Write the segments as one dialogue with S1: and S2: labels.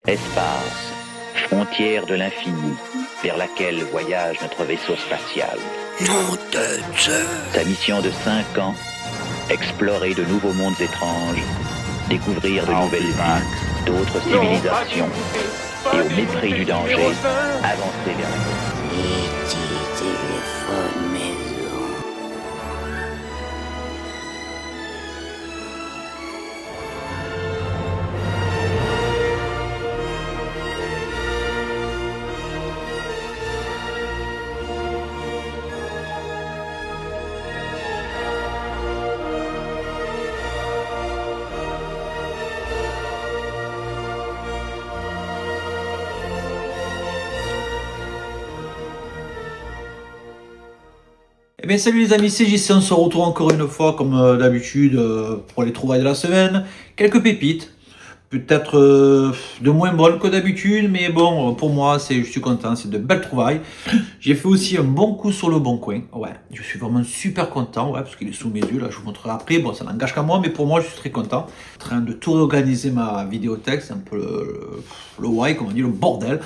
S1: Espace, frontière de l'infini, vers laquelle voyage notre vaisseau spatial.
S2: Nom de Dieu.
S1: Sa mission de 5 ans, explorer de nouveaux mondes étranges, découvrir de nouvelles vies, d'autres civilisations, et au mépris du danger, avancer vers la...
S2: Petit téléphone maison.
S3: Eh bien salut les amis, c'est JC, on se retrouve encore une fois comme d'habitude pour les trouvailles de la semaine. Quelques pépites, peut-être de moins bonnes que d'habitude, mais bon, pour moi, je suis content, c'est de belles trouvailles. J'ai fait aussi un bon coup sur le Bon Coin, ouais, je suis vraiment super content, ouais, parce qu'il est sous mes yeux, là, je vous montrerai après, bon, ça n'engage qu'à moi, mais pour moi, je suis très content. En train de tout réorganiser ma vidéothèque, c'est un peu le why, comme on dit, le bordel.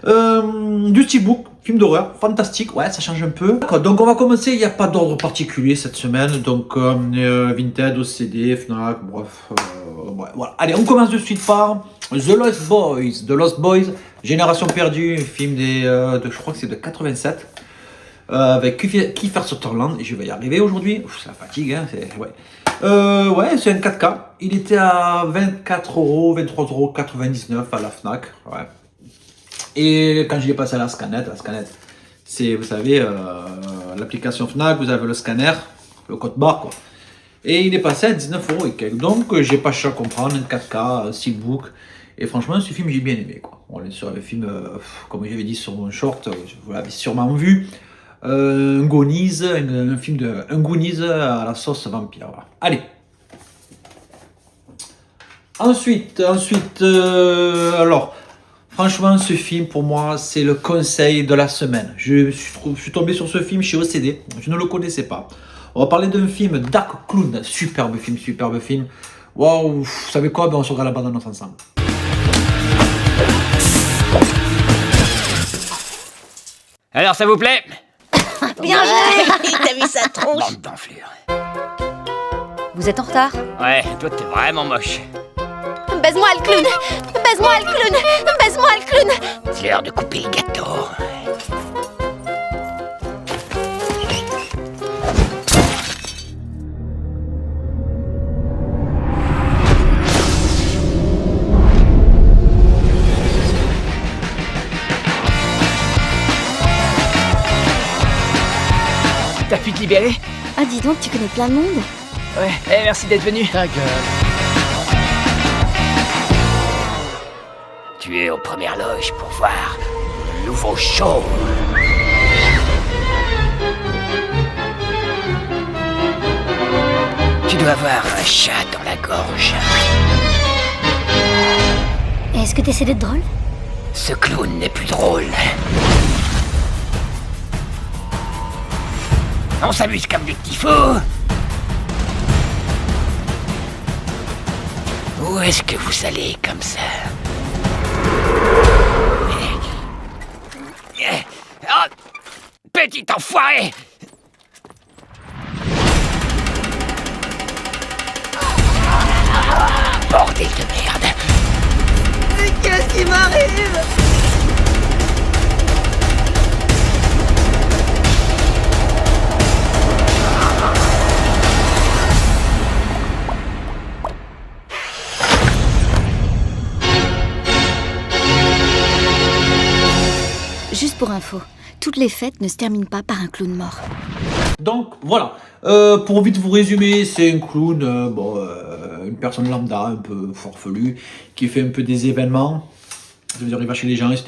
S3: Du steelbook, film d'horreur, fantastique, ouais, ça change un peu. Donc on va commencer, il n'y a pas d'ordre particulier cette semaine, donc Vinted, OCD, Fnac, bref, ouais, voilà. Allez, on commence de suite par The Lost Boys, The Lost Boys, Génération perdue, film je crois que c'est de 87, avec Kiefer Sutherland, et je vais y arriver aujourd'hui, c'est la fatigue, hein, ouais. Ouais, c'est un 4K, il était à 24€, 23,99€ à la Fnac, ouais. Et quand je l'ai passé à la scanette, c'est, vous savez, l'application Fnac, vous avez le scanner, le code barre, quoi. Et il est passé à 19€ et quelques. Donc, j'ai pas cher à comprendre, un 4K, steelbook. Et franchement, ce film, j'ai bien aimé, quoi. On est sur le film, comme j'avais dit sur mon short, vous l'avez sûrement vu. Un Goonies, un film de un Goonies à la sauce vampire, voilà. Allez. Ensuite, alors... Franchement, ce film, pour moi, c'est le conseil de la semaine. Je suis tombé sur ce film chez OCD. Je ne le connaissais pas. On va parler d'un film, Dark Clown. Superbe film. Waouh, vous savez quoi? Ben, on se regarde la bande-annonce ensemble.
S4: Alors, ça vous plaît?
S2: Bien joué. T'as vu sa tronche?
S4: Bande d'enflures.
S5: Vous êtes en retard?
S4: Ouais, toi t'es vraiment moche.
S5: Baise-moi le clown! Baise-moi le clown! Baise-moi le clown!
S4: C'est l'heure de couper le gâteau. T'as pu te libérer?
S5: Ah dis donc, tu connais plein de monde?
S4: Ouais, merci d'être venu. Ta gueule. Tu es aux premières loges pour voir le nouveau show. Tu dois avoir un chat dans la gorge.
S5: Est-ce que t'essaies d'être drôle?
S4: Ce clown n'est plus drôle. On s'amuse comme des petits fous. Où est-ce que vous allez comme ça? Oh, petit enfoiré! Bordel de merde!
S2: Mais qu'est-ce qui m'arrive?
S5: Juste pour info, toutes les fêtes ne se terminent pas par un clown mort.
S3: Donc voilà, pour vite vous résumer, c'est un clown, une personne lambda, un peu farfelue, qui fait un peu des événements. Ça veut dire, il va chez les gens, il se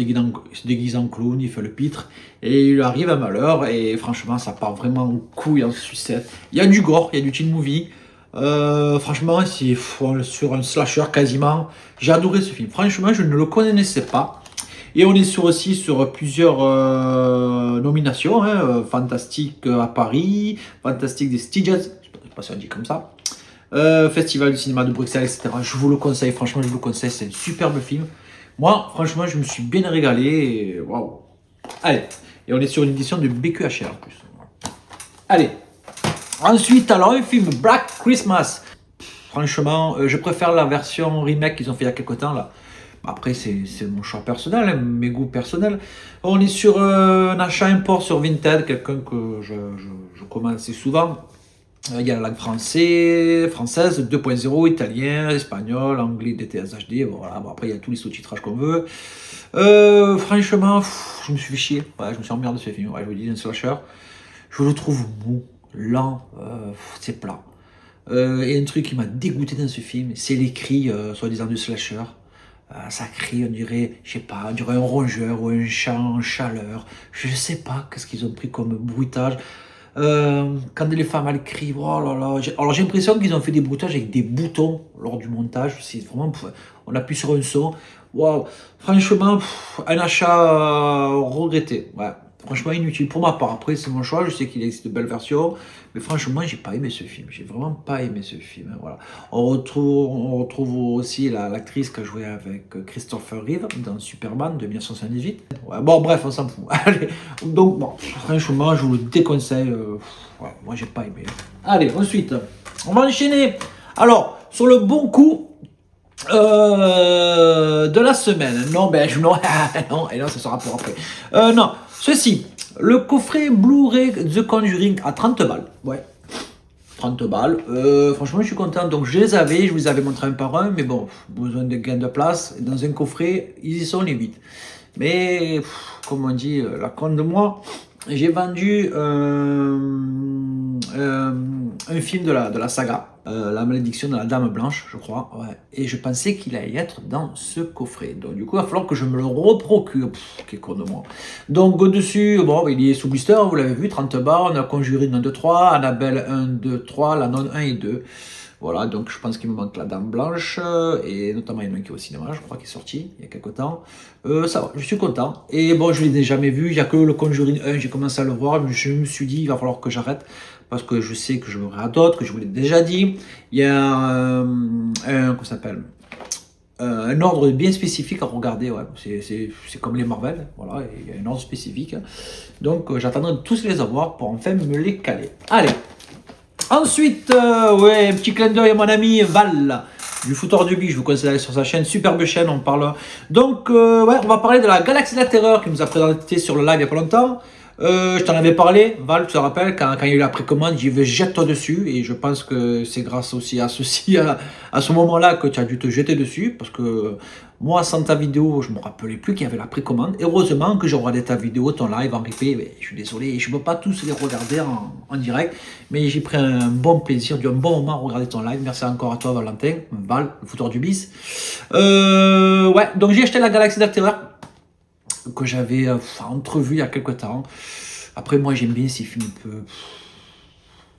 S3: déguise en clown, il fait le pitre, et il lui arrive un malheur, et franchement, ça part vraiment en couille, en sucette. Il y a du gore, il y a du teen movie. Franchement, c'est sur un slasher quasiment. J'ai adoré ce film. Franchement, je ne le connaissais pas. Et on est aussi sur plusieurs nominations, hein, Fantastique à Paris, Fantastique des Stitches, je ne sais pas si on dit comme ça, Festival du cinéma de Bruxelles, etc. Je vous le conseille, franchement je vous le conseille, c'est un superbe film. Moi, franchement, je me suis bien régalé. Waouh. Allez, et on est sur une édition de BQHL en plus. Allez. Ensuite, alors, un film Black Christmas. Franchement, je préfère la version remake qu'ils ont fait il y a quelques temps là. Après, c'est mon choix personnel, hein, mes goûts personnels. On est sur un achat import sur Vinted, quelqu'un que je commande assez souvent. Il y a la langue française, 2.0, italien, espagnol, anglais, DTS HD. Voilà. Bon, après, il y a tous les sous-titrages qu'on veut. Franchement, je me suis fait chier. Ouais, je me suis emmerdé de ce film. Ouais, je vous dis, un slasher. Je le trouve mou, lent, c'est plat. Et un truc qui m'a dégoûté dans ce film, c'est les cris, soi-disant, du slasher. Ça crie, on dirait, je sais pas, on dirait un rongeur ou un chat en chaleur. Je sais pas qu'est-ce qu'ils ont pris comme bruitage. Quand les femmes elles crient, oh là là. Alors j'ai l'impression qu'ils ont fait des bruitages avec des boutons lors du montage. C'est vraiment, on appuie sur un son. Waouh, franchement, un achat regretté. Ouais. Franchement inutile pour ma part. Après c'est mon choix, je sais qu'il existe de belles versions, mais franchement j'ai pas aimé ce film. J'ai vraiment pas aimé ce film. Voilà. On retrouve aussi l'actrice qui a joué avec Christopher Reeve dans Superman de 1978. Ouais, bon bref, on s'en fout. Allez. Donc bon, franchement je vous le déconseille. Ouais, moi j'ai pas aimé. Allez, ensuite, on va enchaîner. Alors, sur le bon coup. De la semaine. Non, non, ça sera pour après. Non, ceci, le coffret Blu-ray The Conjuring à 30 balles. Ouais, 30 balles. Franchement, je suis content. Donc, je vous les avais montré un par un, mais bon, besoin de gain de place. Dans un coffret, ils y sont les 8. Mais, comme on dit, la conne de moi, j'ai vendu un film de la saga. La malédiction de la Dame Blanche, je crois, ouais. Et je pensais qu'il allait être dans ce coffret. Donc du coup, il va falloir que je me le reprocure. Quel con de moi. Donc au-dessus, bon, il est sous blister, vous l'avez vu, 30 bars, on a Conjuring 1, 2, 3, Annabelle 1, 2, 3, La Nonne 1 et 2. Voilà, donc je pense qu'il me manque la Dame Blanche, et notamment il y en a un qui est au cinéma, je crois, qui est sorti il y a quelques temps. Ça va, je suis content. Et bon, je ne l'ai jamais vu, il n'y a que le Conjuring 1, j'ai commencé à le voir, mais je me suis dit, il va falloir que j'arrête, parce que je sais que je verrai à d'autres, que je vous l'ai déjà dit. Il y a comment ça s'appelle, un ordre bien spécifique à regarder, ouais. C'est comme les Marvel, voilà, il y a un ordre spécifique. Donc j'attendrai de tous les avoir pour enfin me les caler. Allez. Ensuite, ouais, un petit clin d'œil à mon ami Val, du Foutoir du Biche, je vous conseille d'aller sur sa chaîne, superbe chaîne, on parle. Donc, ouais, on va parler de la Galaxie de la Terreur qu'il nous a présenté sur le live il n'y a pas longtemps. Je t'en avais parlé, Val, tu te rappelles, quand il y a eu la précommande, j'ai dit jette-toi dessus, et je pense que c'est grâce aussi à ce moment-là que tu as dû te jeter dessus, parce que moi, sans ta vidéo, je ne me rappelais plus qu'il y avait la précommande. Heureusement que j'ai regardé ta vidéo, ton live en replay, mais je suis désolé, je ne peux pas tous les regarder en direct, mais j'ai pris un bon plaisir, un bon moment à regarder ton live. Merci encore à toi, Valentin, Val, le Foutoir du Bis. Ouais, donc j'ai acheté la Galaxie de la Terreur, que j'avais entrevu il y a quelques temps. Après, moi, j'aime bien ces films un peu...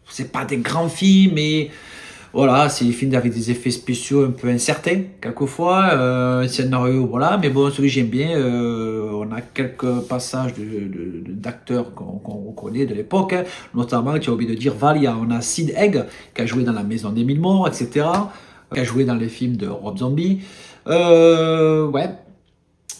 S3: C'est pas des grands films, mais voilà, c'est des films avec des effets spéciaux un peu incertains, quelquefois. Un scénario, voilà. Mais bon, celui que j'aime bien, on a quelques passages d'acteurs qu'on reconnaît de l'époque. Hein. Notamment, tu as oublié de dire, Val, on a Sid Haig, qui a joué dans La Maison des Mille Morts, etc. Qui a joué dans les films de Rob Zombie. Ouais.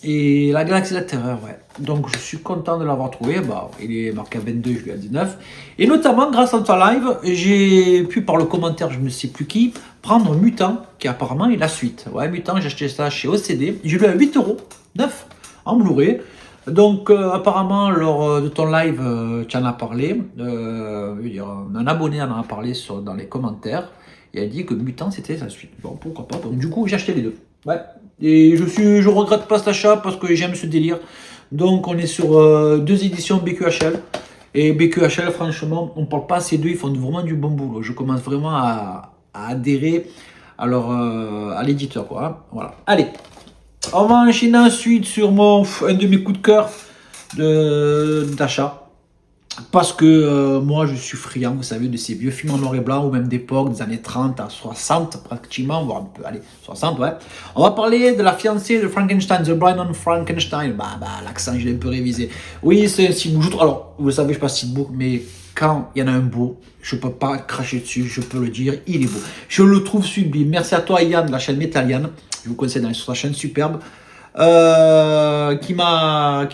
S3: Et la Galaxie de la Terreur, ouais. Donc je suis content de l'avoir trouvé. Bah, il est marqué à 22, je lui ai à 19. Et notamment, grâce à ton live, j'ai pu, par le commentaire, je ne sais plus qui, prendre Mutant, qui apparemment est la suite. Ouais, Mutant, j'ai acheté ça chez OCD. J'ai lu à 8 €, 9 en Blu-ray. Donc apparemment, lors de ton live, tu en as parlé. Un abonné en a parlé dans les commentaires. Et elle dit que Mutant, c'était la suite. Bon, pourquoi pas. Donc du coup, j'ai acheté les deux. Ouais. Et je regrette pas cet achat parce que j'aime ce délire. Donc on est sur 2 éditions BQHL. Et BQHL, franchement, on parle pas ces deux, ils font vraiment du bon boulot. Je commence vraiment à adhérer à l'éditeur, quoi. Hein. Voilà. Allez, on va enchaîner ensuite sur un de mes coups de cœur d'achat. Parce que moi je suis friand, vous savez, de ces vieux films en noir et blanc, ou même d'époque, des années 30 à 60 pratiquement, voire un peu, allez, 60, ouais. On va parler de La fiancée de Frankenstein, The Bride on Frankenstein. Bah, l'accent, je l'ai un peu révisé. Oui, c'est un style beau. Alors, vous le savez, je passe style beau, mais quand il y en a un beau, je peux pas cracher dessus, je peux le dire, il est beau. Je le trouve sublime. Merci à toi, Yann, de la chaîne Métalliane. Je vous conseille d'aller sur sa chaîne superbe. qui m'a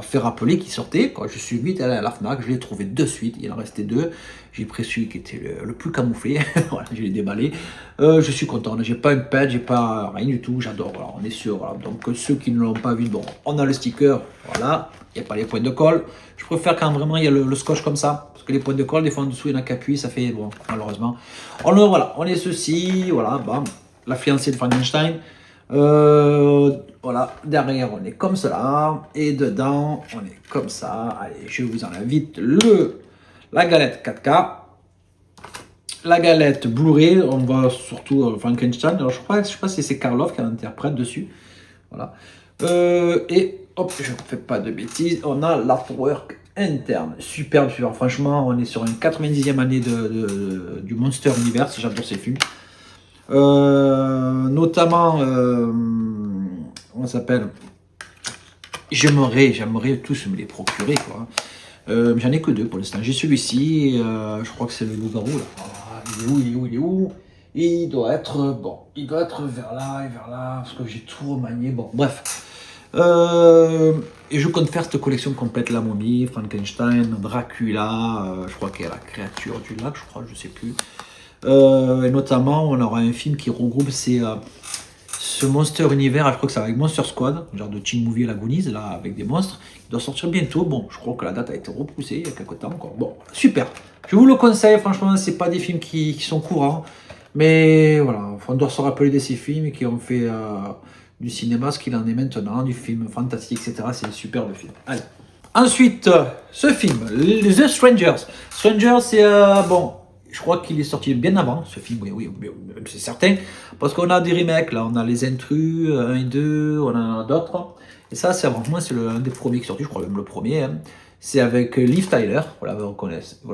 S3: fait rappeler qu'il sortait. Quoi. Je suis vite allé à la Fnac, je l'ai trouvé de suite, il en restait 2. J'ai pris celui qui était le plus camouflé, voilà, je l'ai déballé. Je suis content, j'ai pas un pad, j'ai pas rien du tout, j'adore, voilà, on est sûr. Voilà. Donc ceux qui ne l'ont pas vu, bon, on a le sticker, voilà, il n'y a pas les points de colle. Je préfère quand vraiment il y a le scotch comme ça, parce que les points de colle, des fois en dessous il y en a qu'appui, ça fait, bon, malheureusement. Alors voilà, on est ceci, voilà, bam, la fiancée de Frankenstein. Voilà, derrière on est comme cela, et dedans on est comme ça. Allez, je vous en invite la galette 4K, la galette Blu-ray, on voit surtout Frankenstein. Alors je sais pas si c'est Karloff qui l'interprète dessus. Voilà. Et hop, je ne fais pas de bêtises, on a l'artwork interne, superbe, super. Franchement, on est sur une 90e année du Monster Universe, j'adore ces films. Notamment, on s'appelle, j'aimerais tous me les procurer, quoi. J'en ai que 2 pour l'instant. J'ai celui-ci, je crois que c'est le loup-garou là. Ah, il est où? Il doit être, bon, il doit être vers là et vers là, parce que j'ai tout remanié, bon, bref. Et je compte faire cette collection complète, la momie, Frankenstein, Dracula, je crois qu'il y a la créature du lac, je crois, je sais plus. Et notamment, on aura un film qui regroupe ce Monster Univers, je crois que c'est avec Monster Squad, genre de teen movie à la Goonies, là, avec des monstres. Il doit sortir bientôt. Bon, je crois que la date a été repoussée il y a quelques temps encore. Bon, super. Je vous le conseille, franchement, c'est pas des films qui sont courants. Mais voilà, on doit se rappeler de ces films qui ont fait du cinéma ce qu'il en est maintenant, du film fantastique, etc. C'est un superbe film. Allez. Ensuite, ce film, The Strangers. Strangers, c'est bon. Je crois qu'il est sorti bien avant, ce film, oui, c'est certain. Parce qu'on a des remakes, là, on a Les Intrus, 1 et 2, on en a d'autres. Et ça, c'est un des premiers qui est sorti, je crois même le premier. Hein. C'est avec Liv Tyler, vous la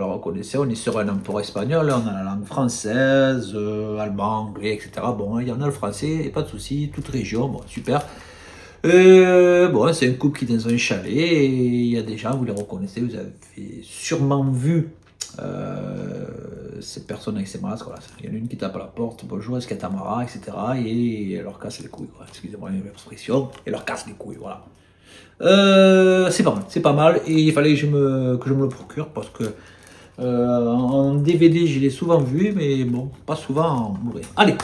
S3: reconnaissez, on est sur un emploi espagnol, on a la langue française, allemand, anglais, etc. Bon, il y en a le français, et pas de souci, toute région, bon, super. Bon, c'est un couple qui est dans un chalet, et il y a des gens, vous les reconnaissez, vous avez sûrement vu ces personnes avec ces masques, voilà. Il y en a une qui tape à la porte, bonjour, est-ce qu'il y a Tamara, etc. Et elle leur casse les couilles, quoi. Excusez-moi l'expression, elle leur casse les couilles, voilà. C'est pas mal, et il fallait que je me le procure, parce que en DVD, je l'ai souvent vu, mais bon, pas souvent en Blu-ray. Allez,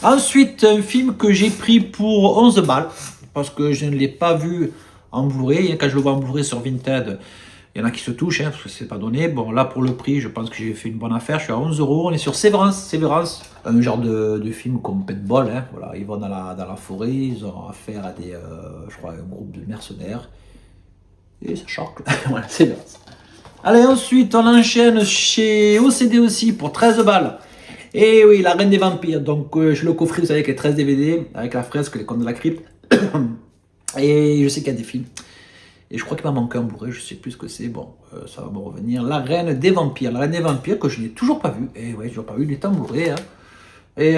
S3: ensuite, un film que j'ai pris pour 11 balles, parce que je ne l'ai pas vu en Blu-ray, quand je le vois en Blu-ray sur Vinted, il y en a qui se touchent, hein, parce que c'est pas donné. Bon, là, pour le prix, je pense que j'ai fait une bonne affaire. Je suis à 11 €. On est sur Severance, un genre de film comme Paintball. Hein, voilà. Ils vont dans la forêt, ils ont affaire à des, je crois, un groupe de mercenaires. Et ça choque. Voilà, Severance. Allez, ensuite, on enchaîne chez OCD aussi pour 13 balles. Et oui, La Reine des Vampires. Donc, je le coffret, vous savez, avec les 13 DVD, avec la fresque, les contes de la crypte. Et je sais qu'il y a des films. Et je crois qu'il m'a manqué un Blu-ray, je sais plus ce que c'est, bon, ça va me revenir. La Reine des Vampires, que je n'ai toujours pas vu. Et ouais, toujours pas vu, il est en Blu-ray. Hein. Et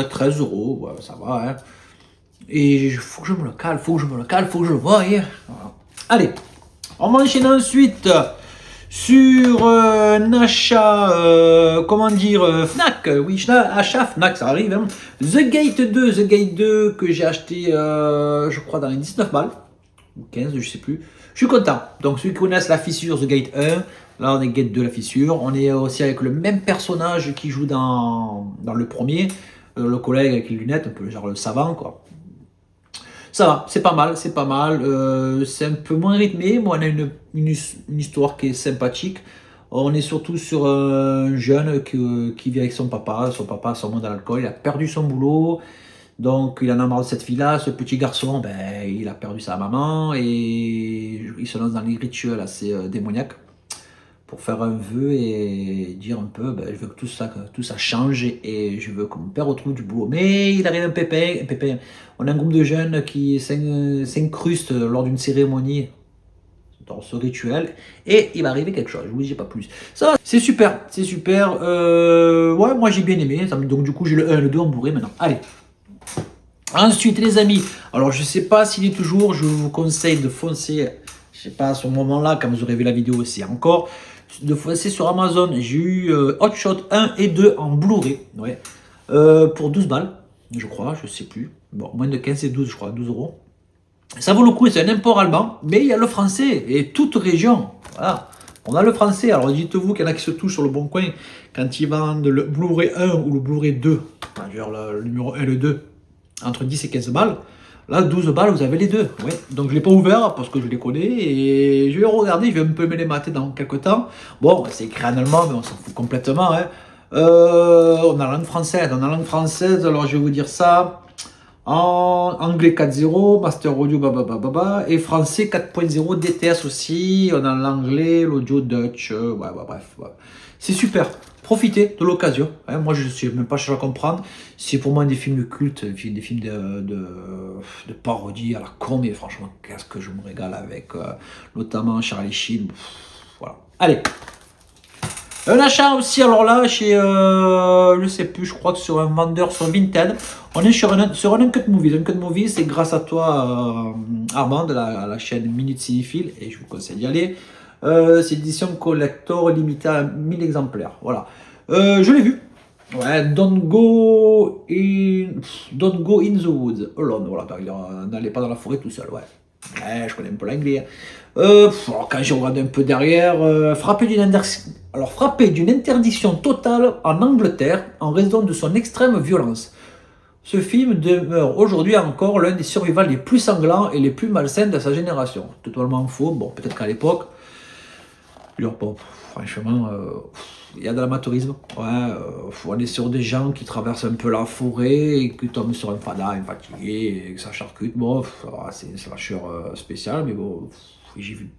S3: 13 €, ouais, ça va. Hein. Et il faut que je me le cale, faut que je le voie. Hein. Voilà. Allez, on va enchaîner ensuite sur un achat, Fnac. Oui, achat Fnac, ça arrive. Hein. The Gate 2 que j'ai acheté, je crois, dans les 19 balles. 15, je sais plus. Je suis content. Donc ceux qui connaissent la fissure The Gate 1, là on est Gate 2 la fissure. On est aussi avec le même personnage qui joue dans le premier, le collègue avec les lunettes, un peu genre le savant quoi. Ça va, c'est pas mal. C'est un peu moins rythmé, mais on a une histoire qui est sympathique. On est surtout sur un jeune qui vit avec son papa. Son papa est dans l'alcool, il a perdu son boulot. Donc il en a marre de cette fille-là, ce petit garçon, ben, il a perdu sa maman et il se lance dans les rituels assez démoniaques pour faire un vœu et dire un peu, ben, je veux que tout ça change et je veux que mon père retrouve du boulot. Mais il arrive un pépin. On a un groupe de jeunes qui s'incrustent lors d'une cérémonie dans ce rituel et il va arriver quelque chose, je vous dis pas plus. Ça, c'est super. Ouais, moi j'ai bien aimé, donc du coup j'ai le 1 et le 2 en Blu-ray maintenant. Allez. Ensuite les amis, alors je sais pas s'il est toujours, je vous conseille de foncer, je sais pas à ce moment-là, quand vous aurez vu la vidéo aussi encore, de foncer sur Amazon. J'ai eu Hot Shot 1 et 2 en Blu-ray, ouais, pour 12 balles, je crois, je sais plus. Bon, moins de 15, c'est 12, je crois, 12 euros. Ça vaut le coup, c'est un import allemand, mais il y a le français, et toute région, voilà. On a le français, alors dites-vous qu'il y en a qui se touchent sur le bon coin quand ils vendent le Blu-ray 1 ou le Blu-ray 2, genre le numéro 1 et le 2, entre 10 et 15 balles. Là, 12 balles, vous avez les deux. Ouais. Donc, je ne l'ai pas ouvert parce que je les connais et je vais regarder, je vais un peu me les mater dans quelques temps. Bon, c'est écrit en allemand, mais on s'en fout complètement. Hein. On a la langue française. On a la langue française, alors je vais vous dire ça. En anglais 4.0, master audio, et français 4.0, DTS aussi. On a l'anglais, l'audio Dutch, bref. Ouais. C'est super. Profitez de l'occasion. Hein. Moi, je ne suis même pas cherché à comprendre. C'est pour moi des films cultes, des films de parodie à la con, mais franchement, qu'est-ce que je me régale avec, notamment Charlie Sheen. Voilà. Allez. Un achat aussi, alors là, chez, je sais plus, je crois que sur un vendeur sur Vinted, on est sur un Uncut Movies. Uncut Movies, c'est grâce à toi, Armand, de la chaîne Minute Cinéphile, et je vous conseille d'y aller. C'est édition collector limitée à 1000 exemplaires. Voilà. Je l'ai vu. Ouais, Don't go in the woods alone. Voilà, n'allez pas dans la forêt tout seul. Ouais, je connais un peu l'anglais. Quand j'ai regardé un peu derrière, frappé d'une interdiction totale en Angleterre en raison de son extrême violence. Ce film demeure aujourd'hui encore l'un des survivants les plus sanglants et les plus malsains de sa génération. Totalement faux. Bon, peut-être qu'à l'époque, bon, franchement, il y a de l'amateurisme. Ouais, on est sur des gens qui traversent un peu la forêt et qui tombent sur un fada, un fatigué, et que ça charcute. Bon, c'est une slasher spécial, mais bon, j'ai vu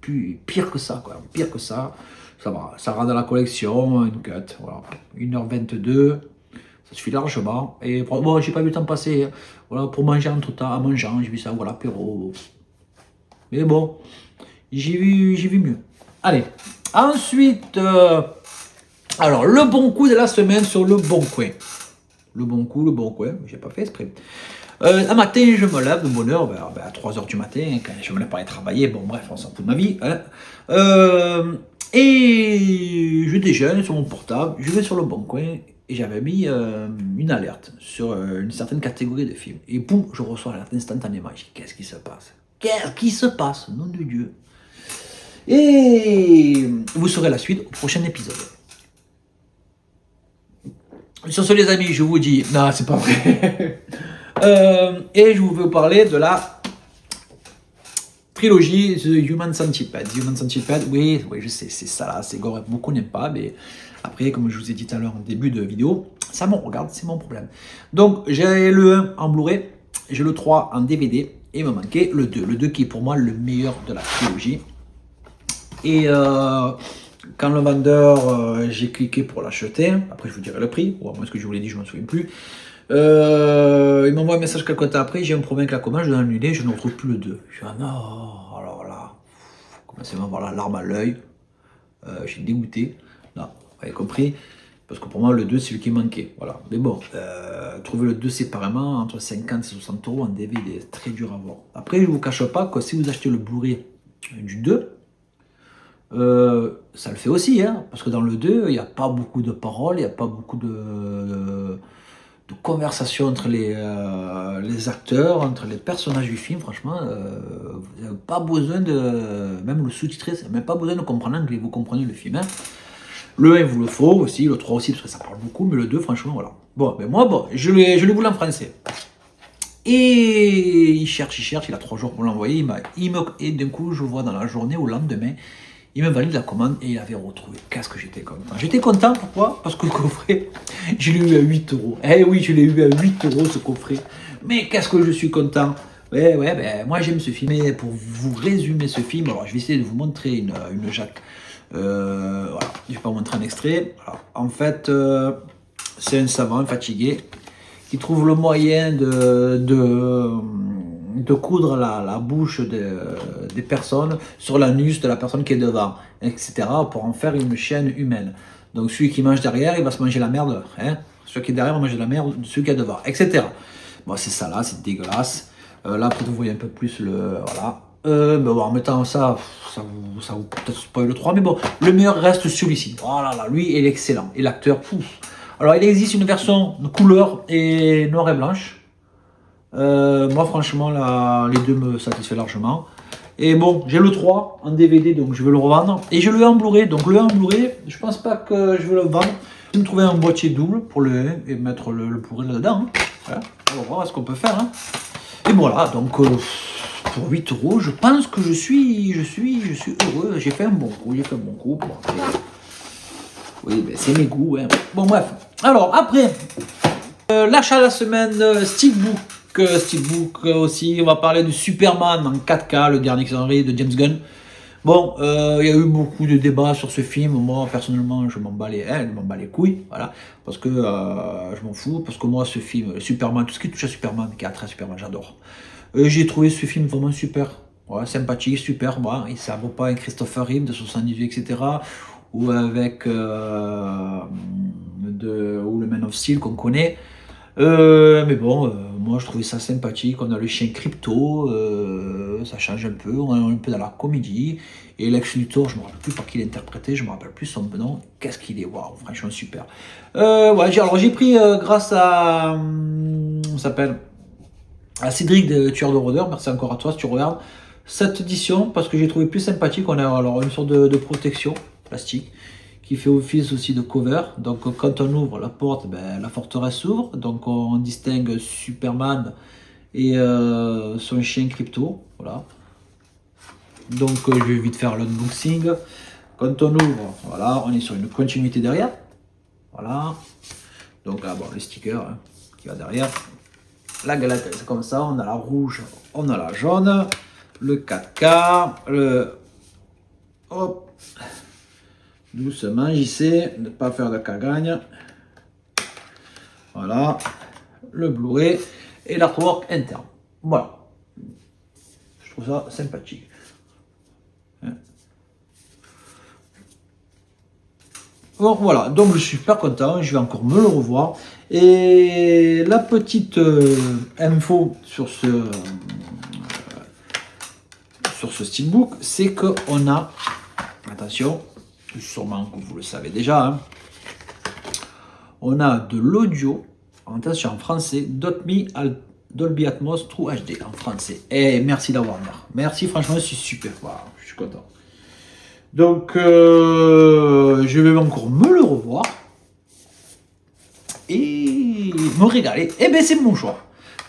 S3: pire que ça, quoi. Pire que ça. Ça va, ça rentre dans la collection, une cut, voilà. 1h22, ça suffit largement. Et bon, j'ai pas vu le temps passer. Hein. Voilà, pour manger entre temps, à mangeant, j'ai vu ça, voilà, apéro. Mais bon, j'ai vu mieux. Allez, ensuite, alors, le bon coup de la semaine sur le bon coin. Le bon coin, j'ai pas fait exprès. Un matin, je me lève de bonne heure, à 3h du matin, quand je me lève pour aller travailler, bon bref, on s'en fout de ma vie. Hein. Et je déjeune sur mon portable, je vais sur le bon coin, et j'avais mis une alerte sur une certaine catégorie de films. Et boum, je reçois l'alerte instantanément. Je dis, qu'est-ce qui se passe? Qu'est-ce qui se passe? Nom de Dieu. Et vous saurez la suite au prochain épisode. Sur ce, les amis, je vous dis... Non, c'est pas vrai. Et je veux parler de la trilogie The Human Centipede. The Human Centipede, oui, je sais, c'est ça là, c'est gore, beaucoup n'aiment pas, mais après, comme je vous ai dit tout à l'heure en début de vidéo, ça me regarde, c'est mon problème. Donc, j'ai le 1 en Blu-ray, j'ai le 3 en DVD, et il me manquait le 2. Le 2 qui est pour moi le meilleur de la trilogie. Et quand le vendeur, j'ai cliqué pour l'acheter, après je vous dirai le prix, ou à moins ce que je vous l'ai dit, je ne me souviens plus. Il m'envoie un message quelques temps après, j'ai un problème avec la commande, je dois annuler, je ne retrouve plus le 2. Je dis, ah non, alors là, commencez à avoir la larme à l'œil, j'ai dégoûté, là, vous avez compris, parce que pour moi le 2 c'est celui qui manquait, voilà. Mais bon, trouver le 2 séparément, entre 50 et 60 euros en DVD, c'est très dur à voir. Après, je ne vous cache pas que si vous achetez le Blu-ray du 2, ça le fait aussi, hein, parce que dans le 2, il n'y a pas beaucoup de paroles, il n'y a pas beaucoup de conversation entre les acteurs, entre les personnages du film. Franchement, vous n'avez pas besoin de... Même le sous-titré, vous n'avez même pas besoin de comprendre l'anglais, vous comprenez le film. Hein. Le 1, vous le faut aussi, le 3 aussi, parce que ça parle beaucoup, mais le 2, franchement, voilà. Bon, mais moi, je l'ai voulu en français. Et il cherche, il a 3 jours pour l'envoyer, et d'un coup, je vois dans la journée, au lendemain, il me valide la commande et il avait retrouvé. Qu'est-ce que j'étais content. J'étais content, pourquoi? Parce que le coffret, je l'ai eu à 8 euros. Eh oui, je l'ai eu à 8 euros ce coffret. Mais qu'est-ce que je suis content. Moi j'aime ce film. Et pour vous résumer ce film, alors je vais essayer de vous montrer une Jacques. Voilà, je vais pas vous montrer un extrait. Alors, en fait, c'est un savant fatigué qui trouve le moyen de coudre la bouche des personnes sur l'anus de la personne qui est devant, etc. pour en faire une chaîne humaine. Donc celui qui mange derrière, il va se manger la merde. Hein, celui qui est derrière va manger la merde de celui qui est devant, etc. Bon, c'est ça là, c'est dégueulasse. Là, peut-être vous voyez un peu plus le... Voilà. Bon, en mettant ça vous peut-être spoil le 3, mais bon, le meilleur reste celui-ci. Voilà, là, lui, il est excellent. Et l'acteur, alors il existe une version de couleur et noir et blanche. Moi franchement les deux me satisfait largement. Et bon, j'ai le 3 en DVD, donc je vais le revendre. Et je le ai en Blu-ray, donc le 1 en Blu-ray, je pense pas que je vais le vendre. Je vais me trouver un boîtier double pour le 1 et mettre le Blu-ray là-dedans. Hein. Voilà. On va voir ce qu'on peut faire. Hein. Et voilà, donc pour 8 €, je pense que je suis heureux. J'ai fait un bon coup, Bon, oui, ben, c'est mes goûts. Hein. Bon, bref. Alors, après, l'achat de la semaine, Steelbook. Steelbook aussi, on va parler de Superman en 4K, le dernier série de James Gunn. Bon, il y a eu beaucoup de débats sur ce film. Moi, personnellement, je m'en bats les couilles, voilà, parce que je m'en fous, parce que moi, ce film, Superman, tout ce qui touche à Superman, qui a trait à Superman, j'adore. J'ai trouvé ce film vraiment super, ouais, sympathique, super. Bon, et ça vaut pas un Christopher Reeve de 78, etc. Ou avec ou le Man of Steel qu'on connaît. Mais bon, moi je trouvais ça sympathique. On a le chien Crypto, ça change un peu. On est un peu dans la comédie. Et Lex Luthor, je me rappelle plus par qui il interprétait, je me rappelle plus son nom. Qu'est-ce qu'il est, waouh, franchement super. Ouais, alors j'ai pris grâce à on s'appelle à Cédric de Tueur de Rôdeurs. Merci encore à toi si tu regardes cette édition parce que j'ai trouvé plus sympathique. On a alors une sorte de protection plastique qui fait office aussi de cover. Donc quand on ouvre la porte, ben, la forteresse s'ouvre. Donc on distingue Superman et son chien Crypto. Voilà. Donc je vais vite faire l'unboxing. Quand on ouvre, voilà, on est sur une continuité derrière. Voilà. Donc là, bon, le sticker hein, qui va derrière. La galette, c'est comme ça. On a la rouge, on a la jaune. Le 4K, le... Hop. Doucement, j'essaie de ne pas faire de cagagne. Voilà, le Blu-ray et l'artwork interne. Voilà, je trouve ça sympathique. Bon, voilà, donc je suis super content, je vais encore me le revoir. Et la petite info sur ce Steelbook, c'est qu'on a, attention, sûrement que vous le savez déjà, hein. On a de l'audio, attention en français, Dolby Atmos True HD en français. Et merci d'avoir Warner. Merci, franchement, c'est super. Voilà, je suis content. Donc, je vais encore me le revoir et me régaler. Et bien, c'est mon choix.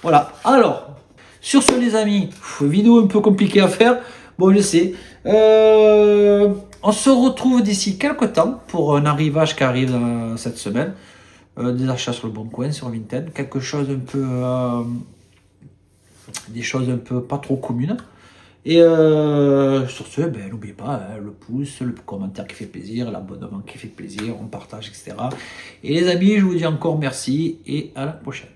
S3: Voilà. Alors, sur ce, les amis, vidéo un peu compliquée à faire. Bon, je sais. On se retrouve d'ici quelques temps pour un arrivage qui arrive cette semaine. Des achats sur le Bon Coin, sur Vinted. Quelque chose un peu... des choses un peu pas trop communes. Et sur ce, ben, n'oubliez pas hein, le pouce, le commentaire qui fait plaisir, l'abonnement qui fait plaisir, on partage, etc. Et les amis, je vous dis encore merci et à la prochaine.